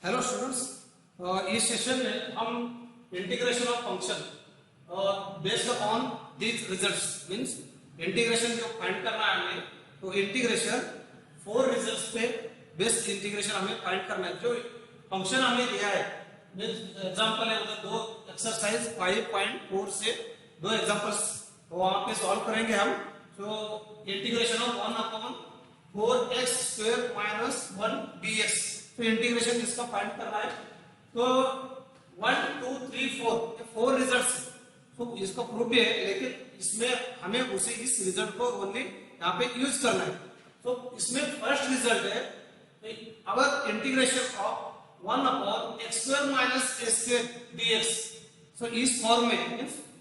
Hello students, इस session में हम integration of function based on these results means integration जो फाइंड करना है हमें, तो इंटीग्रेशन 4 रिजल्ट्स पे बेस्ड इंटीग्रेशन हमें फाइंड करना है। जो फंक्शन हमें दिया है, एग्जांपल है उधर दो एक्सरसाइज 5.4 से दो एग्जांपल्स वहां पे सॉल्व करेंगे हम। तो integration of 1/4x square minus 1 dx, तो इंटीग्रेशन इसका फाइंड करना है। तो 1 2 3 4 रिजल्ट्स, तो इसका प्रूफ भी है, लेकिन इसमें हमें उसी इस रिजल्ट को ओनली यहाँ पे यूज करना है। तो इसमें फर्स्ट रिजल्ट है our integration of 1/x square minus a square dx। तो इस फॉर्म में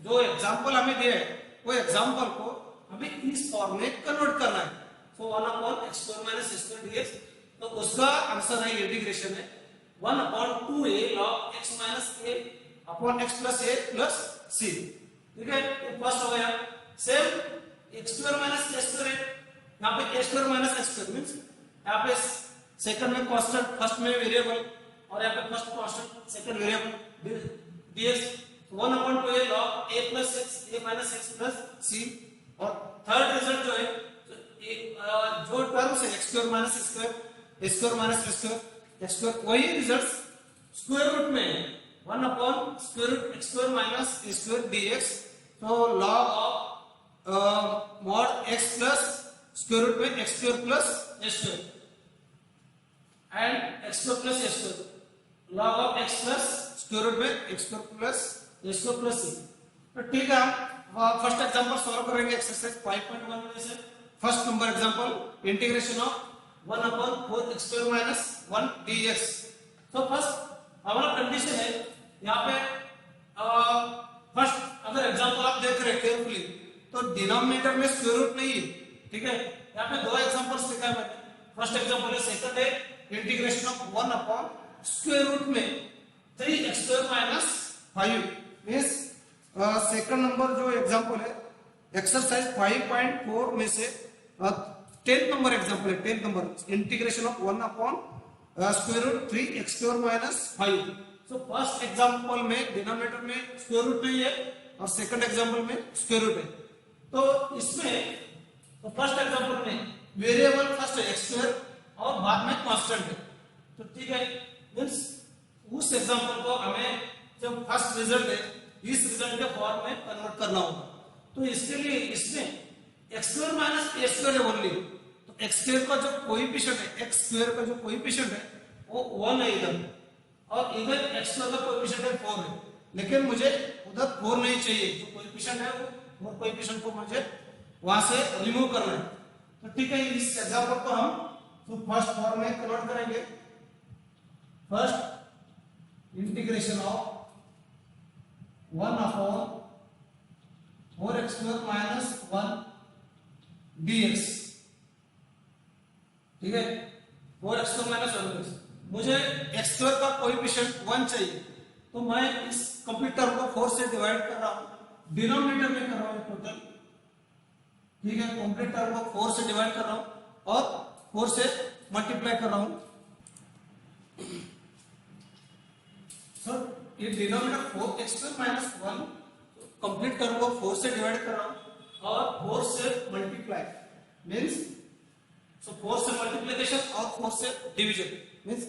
जो एग्जांपल हमें दिया है वो एग्जांपल को हमें इस फॉर्म में कन्वर्ट करना है। तो 1/x square minus a square dx, तो उसका आंसर है इंटीग्रेशन है 1/2a log x minus a upon x plus a plus c। ठीक है, तो फर्स्ट हो गया। Same x square minus a square है, यहाँ पे a square minus x square means यहाँ पे सेकंड में कांस्टेंट, फर्स्ट में वेरिएबल, और यहाँ पे first constant second variable dx 1/2a log a plus x a minus x plus c। और थर्ड रिजल्ट जो है जो टर्म्स है x square minus a square, a square minus a square, x square, वही results square root में 1 upon square root x square minus a square dx। तो log of mod x plus square root में x square plus a square and x square plus a square log of x plus square root में x square plus a square plus c। तो ठीक है, हम first example solve करेंगे exercise 5.1 में से। First number example integration of 1/4x square minus 1 dx। तो first हमारा कंडीशन है यहाँ पे फर्स्ट अगर एग्जांपल आप देख रहे हैं केयरफुली, तो डिनोमिनेटर में स्क्वायर रूट नहीं है। ठीक है, यहाँ पे दो एग्जांपल्स लिखा है मैंने। फर्स्ट एग्जांपल है, सेकंड है integration of 1 upon square root में 3x square minus 5 means second number जो एग्जांपल है एक्सरसाइज 5.4 में से 10th नंबर एग्जांपल है। 10th number integration of 1 upon square root 3x square minus 5। So first example में denominator में square root नहीं है और सेकंड एग्जांपल में स्क्वायर रूट है। तो इसमें तो फर्स्ट एग्जांपल में वेरिएबल फर्स्ट है x स्क्वायर और बाद में कांस्टेंट है। तो ठीक है, मींस उस एग्जांपल को हमें जब फर्स्ट रिजल्ट है इस रिजल्ट के फॉर्म में कन्वर्ट करना होगा। तो इसके लिए इसमें x square minus a square है ओनली, तो x स्क्वायर का जो कोएफिशिएंट है, x स्क्वायर का जो कोएफिशिएंट है वो 1 है इधर, और इधर x स्क्वायर का कोएफिशिएंट है 4 है, लेकिन मुझे उधर 4 नहीं चाहिए। जो कोएफिशिएंट है वो कोएफिशिएंट को मुझे वहां से रिमूव करना है। तो ठीक है, इस एग्जांपल को हम तो फर्स्ट फॉर्म में कन्वर्ट करेंगे। First integration of 1/4x square minus 1 dx। ठीक है, 4x स्क्वायर माइनस 1 dx, मुझे x स्क्वायर का कोएफिशिएंट 1 चाहिए, तो मैं इस कंप्लीट टर्म को 4 से डिवाइड कर रहा हूं, डिनोमिनेटर में कर रहा हूं टोटल। ठीक है, कंप्लीट टर्म को 4 से डिवाइड कर रहा हूं और 4 से मल्टीप्लाई कर रहा हूं। सर ये denominator 4x square minus 1 complete term को 4 से डिवाइड कर रहा हूं और 4 से मल्टीप्लाई मींस सो 4 से मल्टीप्लिकेशन और 4 से डिवीजन मींस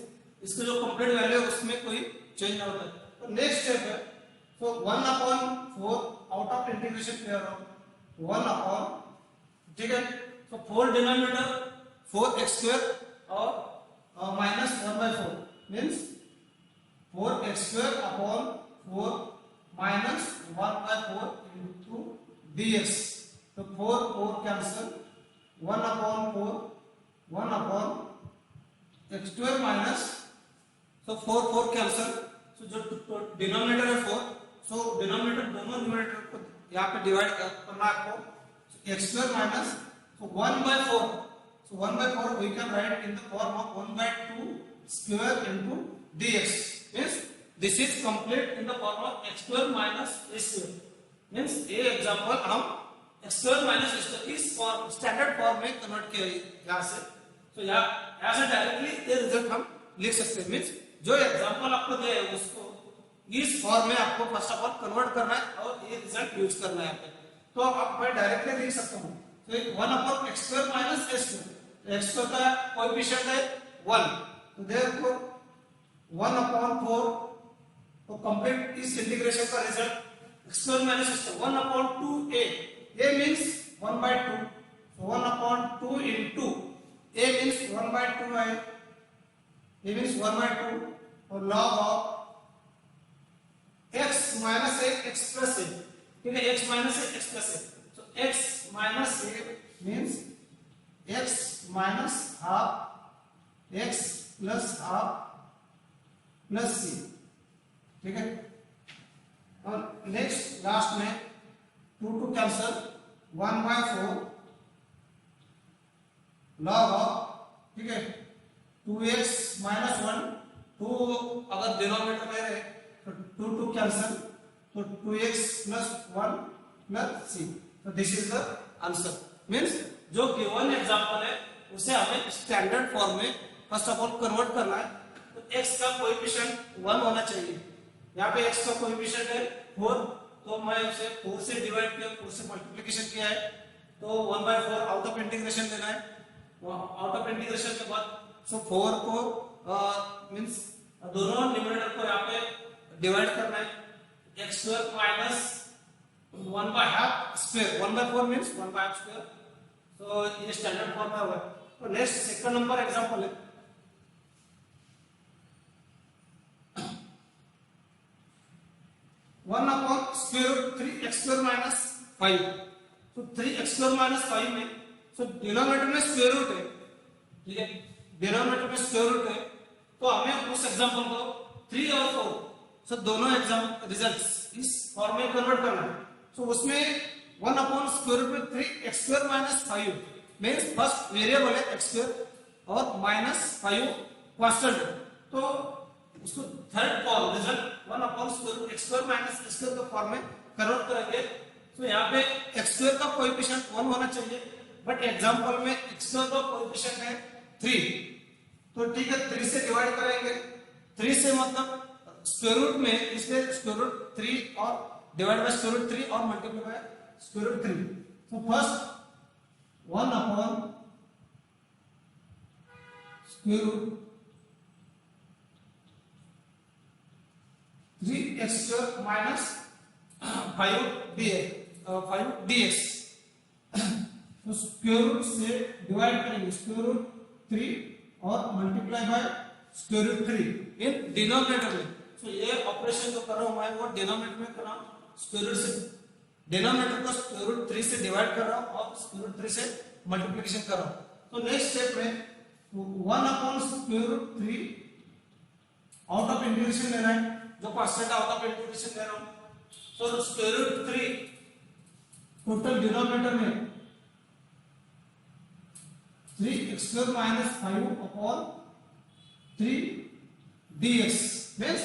इसका जो कंप्लीट वैल्यू है उसमें कोई चेंज नहीं होता है। तो नेक्स्ट स्टेप है, तो 1/4 आउट ऑफ इंटीग्रेशन कर रहा हूं 1/, ठीक है, तो 4 डिनोमिनेटर 4x स्क्वायर और minus 1/4 means 4x square upon 4 minus 1/4 into dx। तो 4 cancel, 1/4 1 upon x square minus, तो 4 कैंसिल, तो जो डिनोमिनेटर है 4, सो डिनोमिनेटर दोनों न्यूमरेटर को यहाँ पे डिवाइड करना है आपको। x square minus 1/4, so 1/4 we can write in the form of 1/2 square into dx means this is complete in the form of x square minus a square means ये example हम x square minus a square इस form standard form में convert किया यहाँ से। तो यहाँ से डायरेक्टली ये रिजल्ट हम लिख सकते हैं। मीन्स जो एग्जांपल आपको दिया है उसको इस फॉर्म में आपको फर्स्ट ऑफ ऑल कन्वर्ट करना है और ये रिजल्ट यूज करना है यहाँ पे। तो अब मैं डायरेक्टली लिख सकता हूँ, तो 1/x² माइनस s², x² का कोएफिशिएंट है 1, तो देयरफॉर 1/4, तो कंप्लीट इस इंटीग्रेशन का result x² minus s² 1/2a, a means 1/2, so 1/2 into a means 1/2 है, a means 1/2, और log of x minus a x plus a, ठीक है, x minus a x plus a, so x minus a means x minus half x plus half plus c, ठीक है। और next last में 2 cancel 1/4 log of, ठीक है, 2x minus 1, 2 अगर denominator में रहे तो 2 कैंसल, तो 2x plus 1 plus c, तो this is the answer. Means जो गिवन एग्जांपल है उसे हमें स्टैंडर्ड फॉर्म में फर्स्ट ऑफ ऑल कन्वर्ट करना है। तो x का कोएफिशिएंट 1 होना चाहिए, यहाँ पे x का कोएफिशिएंट है 4, तो मैं उसे 4 से डिवाइड किया, 4 से मल्टीप्लिकेशन किया है, तो 1/4 आउट ऑफ इंटीग्रेशन लेना है। आउट ऑफ इंटीग्रेशन के बाद सो 4 को मींस दोनों न्यूमरेटर को यहाँ पे डिवाइड करना है, x² माइनस 1/2 1/4 मींस 1/2, तो ये स्टैंडर्ड फॉर्म में हुआ। तो नेक्स्ट सेकंड नंबर एग्जांपल है 1/3x² माइनस 5, तो 3x² माइनस 5 में तो डिनोमिनेटर में स्क्वायर रूट है, ठीक है, डिनोमिनेटर में स्क्वायर रूट है, तो हमें उस एग्जांपल को 3 और 4 सो दोनों एग्जाम रिजल्ट्स इस फॉर्म में कन्वर्ट करना है। सो उसमें 1/3x² minus 5 means first variable है x² और माइनस 5 कांस्टेंट है, तो उसको third form result 1/x² minus s² के फॉर्म में कन्वर्ट करेंगे। तो यहाँ पे x² का कोएफिशिएंट 1 होना चाहिए, बट एग्जांपल में x² का कोएफिशिएंट है 3, तो ठीक है 3 से डिवाइड करेंगे, 3 से मतलब स्क्वायर रूट में, इसलिए स्क्वायर रूट 3 और डिवाइड बाय स्क्वायर रूट 3 और मल्टीप्लाई बाय स्क्वायर रूट 3, तो फर्स्ट 1/√3x² माइनस 5dx, तो स्क्वायर रूट से डिवाइड करेंगे स्क्वायर रूट 3 और multiply by square root 3 in denominator में। तो ये ऑपरेशन जो कर रहा हूं मैं वो डिनोमिनेटर में कर रहा हूं, स्क्वायर रूट से डिनोमिनेटर को स्क्वायर रूट 3 से डिवाइड कर रहा हूं और स्क्वायर रूट 3 से मल्टीप्लिकेशन कर रहा हूं। तो नेक्स्ट स्टेप में 1/√3 आउट ऑफ इंटीग्रेशन लेना है, जो कांस्टेंट आउट ऑफ इंटीग्रेशन ले रहा हूं, तो स्क्वायर रूट 3 टोटल डिनोमिनेटर में 3x² माइनस 5/3dx मींस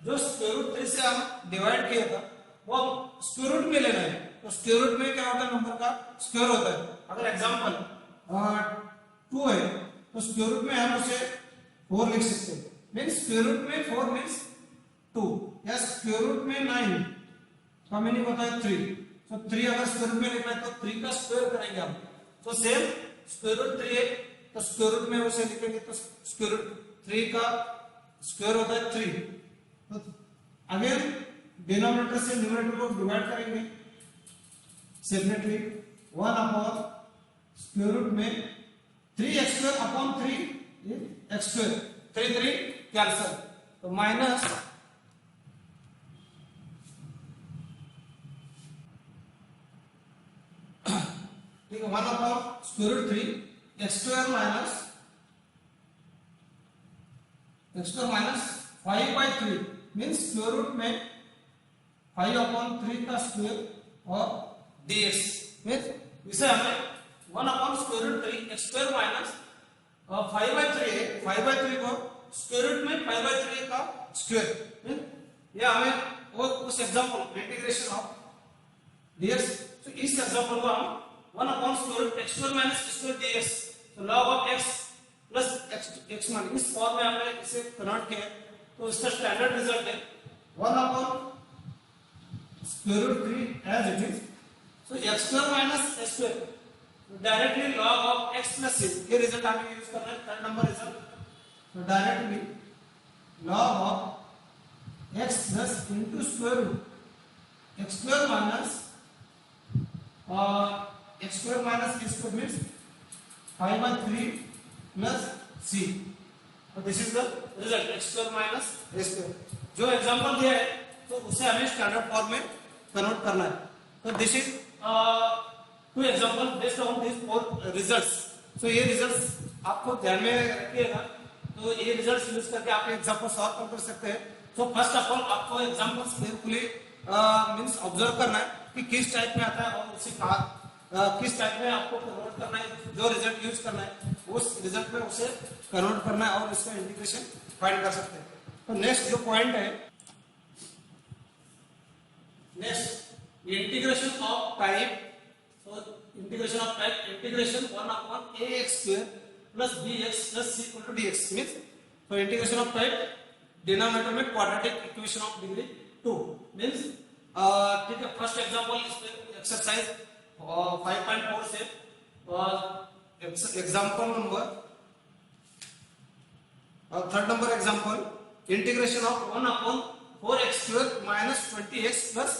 जो स्क्वायर रूट 3 से हम डिवाइड किया था वो स्क्वायर रूट में लेना है, तो स्क्वायर रूट में क्या होता है, नंबर का स्क्वायर होता है। अगर एग्जांपल 2 है तो स्क्वायर रूट में हम उसे 4 लिख सकते हैं, मींस स्क्वायर रूट में 4 मींस 2, या स्क्वायर रूट में 9 का मीनिंग होता है 3, तो 3 अगर स्क्वायर रूट में लिखना है तो 3 का स्क्वायर करेंगे हम, तो सेम स्क्वायर रूट 3 है तो स्क्वायर रूट में उसे लिखेंगे, तो स्क्वायर रूट 3 का स्क्वायर होता है 3, तो अगेन डिनोमिनेटर से न्यूमरेटर को डिवाइड करेंगे सेपरेटली, 1/√3 में 3x²/3 x², 3 कैंसल, तो माइनस ठीक है 1/√3 x² minus 5/3 means square root में 5/3 का स्क्वायर और dx मींस इसे हमें 1/√3 x² माइनस 5/3 है, 5/3 को स्क्वायर रूट में 5/3 का स्क्वायर, ये हमें वो उस एग्जांपल इंटीग्रेशन ऑफ dx, तो इस एग्जांपल को हम 1/√x² माइनस x² dx, तो log of x plus x मान इस फॉर्म में हमने इसे कन्वर्ट किया तो इसका स्टैंडर्ड रिजल्ट है 1 upon square root 3 as it is. So x square minus x square directly log of x plus c, ये रिजल्ट हमें यूज करना है थर्ड नंबर रिजल्ट। तो directly log of x plus into square root x square minus x square minus x square means 5/3 plus c, तो this is the result x square minus x square. जो example दिया है तो उसे हमें standard form में convert करना है। तो this is two example based on this four results. सो ये रिजल्ट्स आपको ध्यान में रखिएगा, तो ये रिजल्ट्स यूज करके आप एग्जांपल सॉल्व कर सकते हैं। तो फर्स्ट ऑफ ऑल आपको एग्जांपल्स केयरफुली मींस ऑब्जर्व करना है कि किस टाइप में आता है और उसे किस टाइप में आपको कन्वर्ट करना है, जो रिजल्ट यूज करना है उस रिजल्ट में उसे कन्वर्ट करना है और इसका इंटीग्रेशन फाइंड कर सकते हैं। तो नेक्स्ट जो पॉइंट है, next integration of type. So integration of type integration 1 upon ax square plus bx plus c equal to dx means so integration of type denominator में quadratic equation of degree 2 means ठीक है। First example इसमें exercise 5.4 से example number और third number example integration of 1 upon 4x square minus 20x plus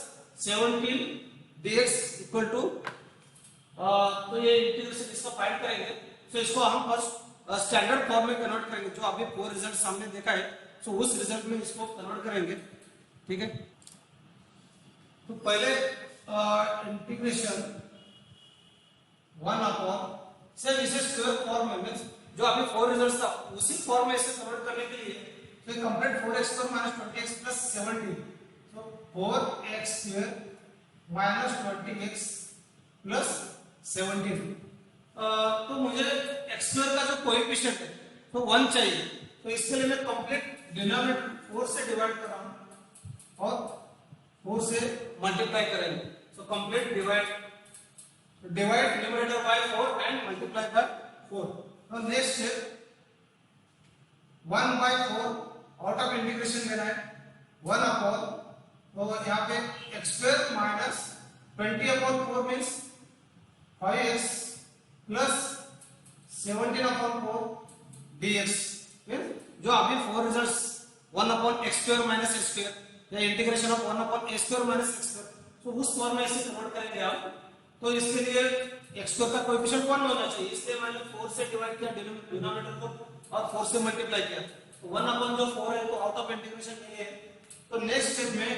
17 dx equal to तो ये integration इसका find करेंगे। तो इसको हम फर्स्ट स्टैंडर्ड फॉर्म में कन्वर्ट करेंगे, जो अभी फोर रिजल्ट सामने देखा है तो उस रिजल्ट में इसको कन्वर्ट करेंगे, ठीक है। तो पहले इंटीग्रेशन 1 अपॉन सर इसे स्क्वायर फॉर्म में मींस जो अभी फोर रिजल्ट्स था उसी फॉर्म में इसे कन्वर्ट करने के लिए तो complete 4x square minus 20x plus 17, तो 4x square minus 20x plus 17। तो मुझे एक्स स्क्वायर का जो कोएफिशिएंट है तो 1 चाहिए, तो इसके लिए मैं कंप्लीट डिनोमिनेटर 4 से डिवाइड कर रहा हूं और 4 से मल्टीप्लाई करेंगे। So complete divide denominator by 4 and multiply by 4। तो नेक्स्ट 1/4 आउट ऑफ इंटीग्रेशन लेना है 1 अपॉन, तो यहाँ पे x square minus 20/4 means 5x plus 17/4 dx। जो अभी four results 1 upon x square minus x square या integration of 1 upon x square minus x square, तो उस फॉर्म में इसे कन्वर्ट करेंगे आप। तो इसके लिए एक्स स्क्वायर का कोएफिशिएंट 1 होना चाहिए, इसलिए मैंने 4 से डिवाइड किया डिनोमिनेटर को और 4 से मल्टीप्लाई किया, तो 1 अपॉन जो 4 है तो आउट ऑफ इंटीग्रेशन नहीं है। तो नेक्स्ट स्टेप में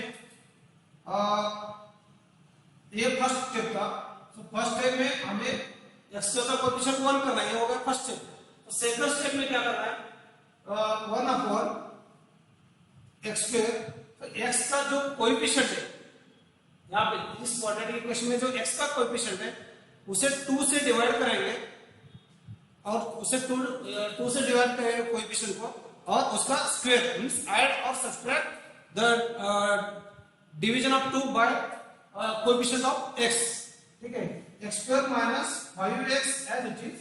ये फर्स्ट स्टेप था, तो फर्स्ट स्टेप में हमें एक्स स्क्वायर का कोएफिशिएंट 1 करना है, ये हो गया फर्स्ट स्टेप। तो सेकंड स्टेप में क्या करना है 1 अपॉन एक्स स्क्वायर, तो एक्स का जो कोएफिशिएंट है यहाँ पे इस क्वाड्रेटिक इक्वेशन में जो एक्स का कोएफिशिएंट है उसे 2 से डिवाइड करेंगे और उसे 2 से डिवाइड करेंगे कोएफिशिएंट को और उसका स्क्वायर मींस ऐड और subtract the division of 2 by coefficient of x, ठीक है। X square minus 5x as it is,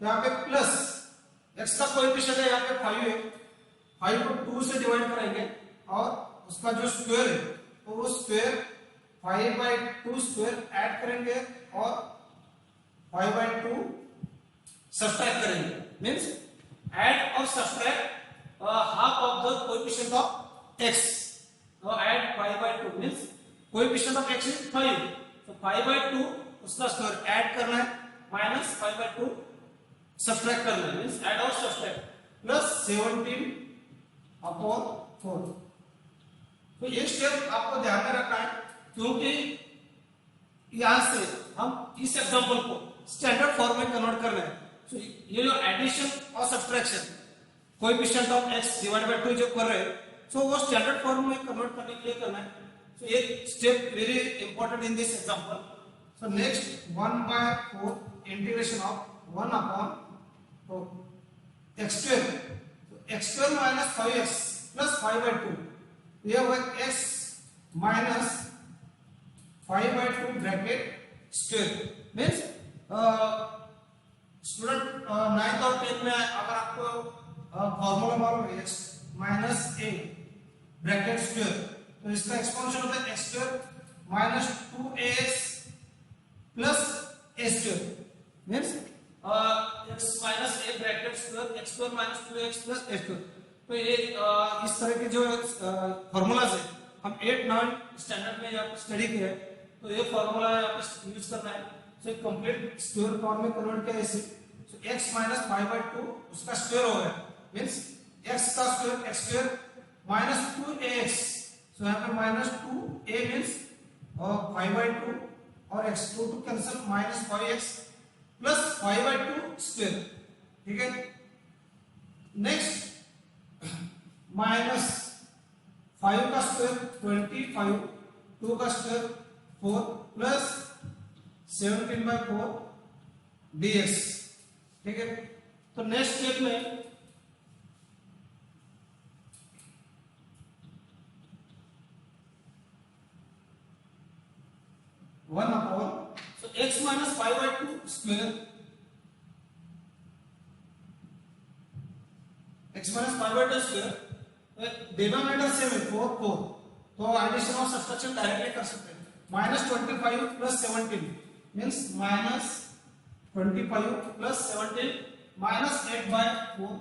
यहाँ पे प्लस x का कोएफिशिएंट है यहाँ पे 5 है, 5 को 2 से डिवाइड करेंगे और उसका जो स्क्वायर है तो वो स्क्वायर 5/2 स्क्वायर ऐड करेंगे और 5/2 सब्ट्रैक्ट करेंगे मींस ऐड और subtract half of the coefficient of x। तो add 5/2 means coefficient of x is 5, तो 5/2 उसका स्क्वायर ऐड करना है माइनस 5/2 सब्ट्रैक्ट करना है मींस ऐड और सब्ट्रैक्ट प्लस 17/4। तो ये स्टेप आपको ध्यान में रखना है क्योंकि यहां से हम इस एग्जांपल को स्टैंडर्ड फॉर्म में कन्वर्ट करना है। तो ये जो एडिशन और subtraction coefficient of x divide by 2 जो कर रहे हैं तो वो स्टैंडर्ड फॉर्म में कन्वर्ट करने के लिए करना है। So ये step very important in this example. So next 1/4 integration of 1 upon so x square, so x square minus 5x plus 5/2, ये होगा x minus 5/2 bracket square means student 9th और 10th में अगर आपको फॉर्मूला मालूम है x minus A bracket square, तो इसका एक्सपोनेंशियल होता है x square minus 2ax plus a square means x minus a bracket square x square minus 2ax plus a square. तो ये इस तरह के जो फॉर्मूलाज है हम 8 9 स्टैंडर्ड में यहाँ पे स्टडी किया है, तो ये फॉर्मूला यहाँ पे यूज करना है। सो कंप्लीट स्क्वायर फॉर्म में कन्वर्ट किया ऐसे, सो x माइनस 5/2 उसका स्क्वायर हो गया मींस x का square x square minus 2ax, सो यहाँ पे माइनस 2a मींस 5/2 और x 2 to cancel minus 5x plus 5/2 square, ठीक है। नेक्स्ट माइनस 5 का स्क्वायर 25, 2 का स्क्वायर 4 प्लस 17/4 dx, ठीक है। तो नेक्स्ट स्टेप में one upon so x minus 5/2 square, x minus 5/2 square, denominator same है 4 4, तो एडिशन और सब्ट्रैक्शन डायरेक्टली कर सकते हैं। Minus 25 plus 17 means minus 25 plus 17 minus 8/4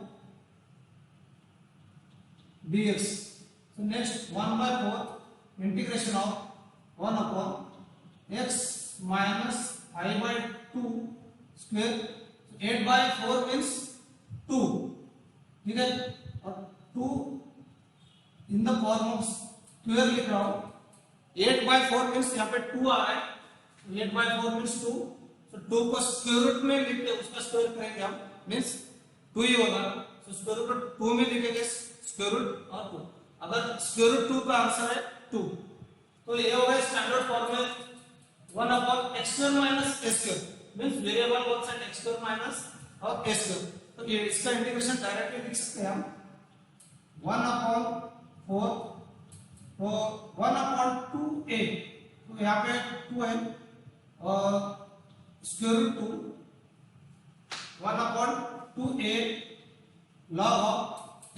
dx। so next 1/4 integration of 1 upon x minus 5/2 square, 8/4 means 2, ठीक है। और 2 in the form of square लिख रहा हूं, 8/4 मींस यहाँ पे 2 आ रहा है, 8/4 मींस 2, तो 2 को स्क्वायर रूट में लिख के उसका स्क्वायर करेंगे हम मींस 2 ही होगा, तो स्क्वायर रूट 2 में लिखेंगे स्क्वायर रूट और 2, अगर स्क्वायर रूट 2 का आंसर है 2, तो ये होगा स्टैंडर्ड फॉर्म में 1 upon x square minus a square means variable both side x square minus और a स्क्वायर, तो ये इसका इंटीग्रेशन डायरेक्टली लिख सकते हैं हम 1 अपॉन 4, तो 1 अपॉन 2a, तो यहाँ पे 2 है और square root 2, 1 upon 2a log of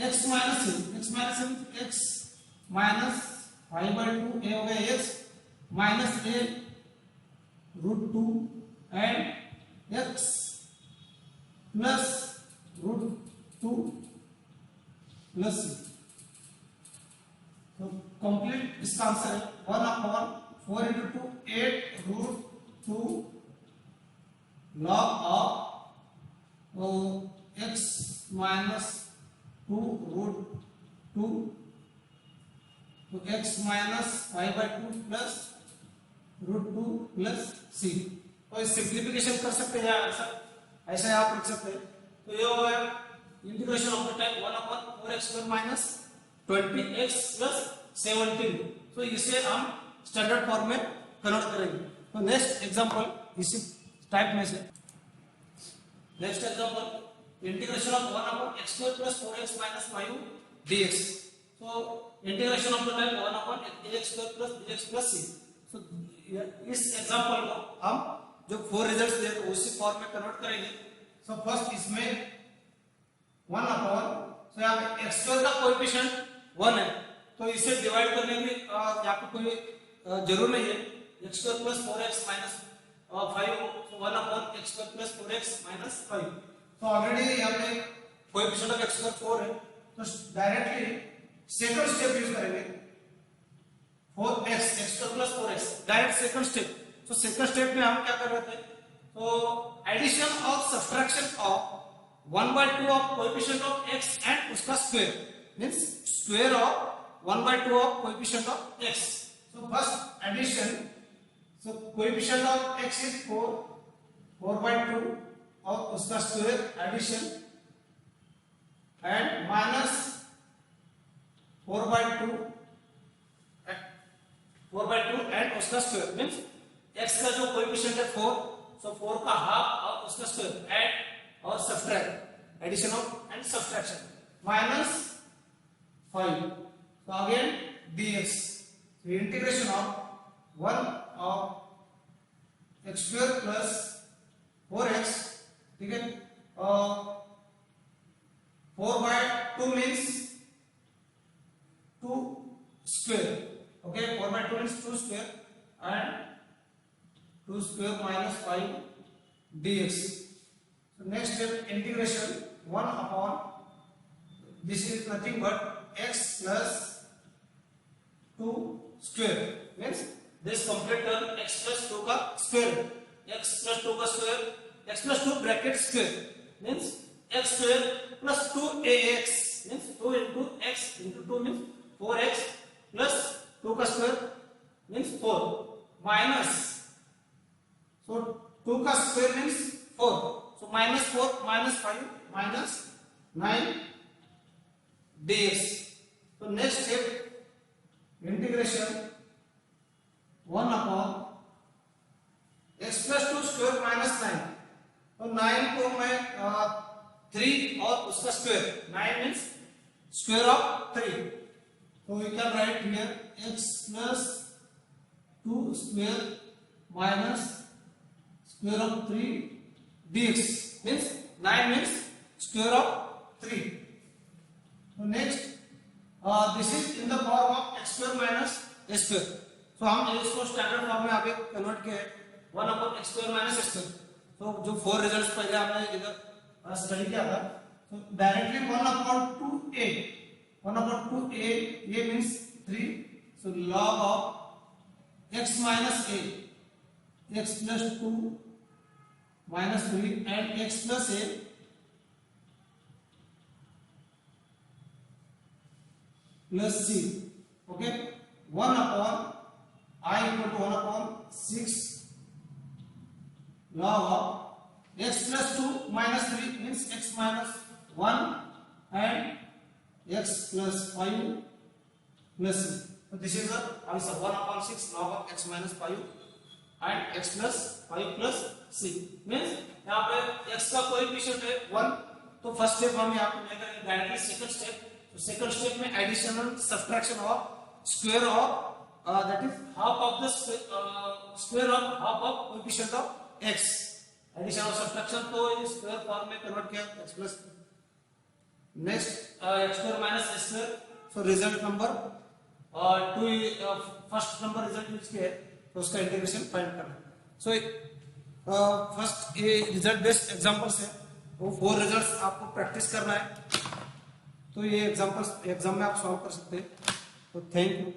x minus x minus 5/2 a हो गया x minus a root 2 and x plus root 2 plus c, तो कंप्लीट इसका आंसर है 1 upon 4 into 2 8 root 2 log of x minus 2 root 2, तो x minus 5/2 plus root 2 plus c, तो इस simplification कर सकते हैं आंसर ऐसा आप लिख सकते हैं। तो ये हो गया integration of the type 1 upon 4x square minus 20x plus 17, तो इसे हम स्टैंडर्ड फॉर्म में कन्वर्ट करेंगे। तो नेक्स्ट एग्जांपल इसी टाइप में से, next example integration of 1 upon x square plus 4x minus 5 dx, तो integration of the type 1 upon ax square plus bx plus c, तो इस एग्जांपल को हम जो 4 रिजल्ट्स दिए थे उसी फॉर्म में कन्वर्ट करेंगे। सो फर्स्ट इसमें 1 अपॉन, सो यहाँ पे x स्क्वायर का कोएफिशिएंट 1 है, तो इसे डिवाइड करने की यहाँ पे कोई जरूर नहीं है, x square plus 4x minus 5, तो 1 upon x square plus 4x minus 5, तो ऑलरेडी यहाँ पे कोएफिशिएंट ऑफ x स्क्वायर 4 है, तो डायरेक्टली सेकंड स्टेप यूज करेंगे 4x x square plus 4x, direct second step. तो सेकंड स्टेप में हम क्या कर रहे थे, तो एडिशन और subtraction of 1/2 of coefficient of x and उसका square means square of 1/2 of coefficient of x। So first addition, so coefficient of x is 4/2 और उसका square addition and minus 4/2 and उसका स्क्वायर मींस x का जो coefficient है 4, सो 4 का half और उसका स्क्वायर ऐड और subtract, addition of and subtraction minus 5, so again dx, so integration of 1 of x square plus 4x, ठीक है, square. Okay, 4 by 2 means 2 square and 2 square minus 5 dx. So next step, integration 1 upon, this is nothing but x plus 2 square, means this complete term x plus 2 का square, x plus 2 का square, x plus 2 bracket square means x square plus 2ax means 2 into x into 2 means 4x plus 2 का square means 4 minus, so 2 का square means 4, so minus 4 minus 5 minus 9 dx. So next step, integration 1 upon x plus 2 square minus 9, तो 9 को मैं 3 और उसका square, 9 means square of 3, so we can write here x plus 2 square minus square of 3 dx means 9 means square of 3. So next, this is in the form of x square minus a square. So हम इसको standard form में आगे convert किया है 1 upon x square minus x square. तो जो 4 results पहले हमने इधर स्टडी किया था, तो directly 1 upon 2a, 1 upon 2a, ये means 3, so log of x minus a, x plus 2 minus 3 and x plus a plus c. Okay, 1 upon I equal to 1 upon 6 log of x plus 2 minus 3 means x minus 1 and x plus 5 plus c. So this is the answer, 1 upon 6 log of x minus 5 and x plus 5 plus c means यहाँ पे x का coefficient है 1, तो first step हम यहाँ पे लेकर directly second step, तो सेकंड स्टेप में addition and subtraction of square of that is half of the square of half of coefficient of x, addition और subtraction तो इस स्क्वायर फॉर्म में कन्वर्ट किया x plus, next x square minus s square, so result number 2, first number result use किया है तो उसका integration find करना. सो फर्स्ट ये रिजल्ट बेस्ड एग्जांपल्स है, वो 4 रिजल्ट्स आपको प्रैक्टिस करना है, तो ये एग्जांपल्स एग्जाम में आप सॉल्व कर सकते हैं. तो थैंक यू.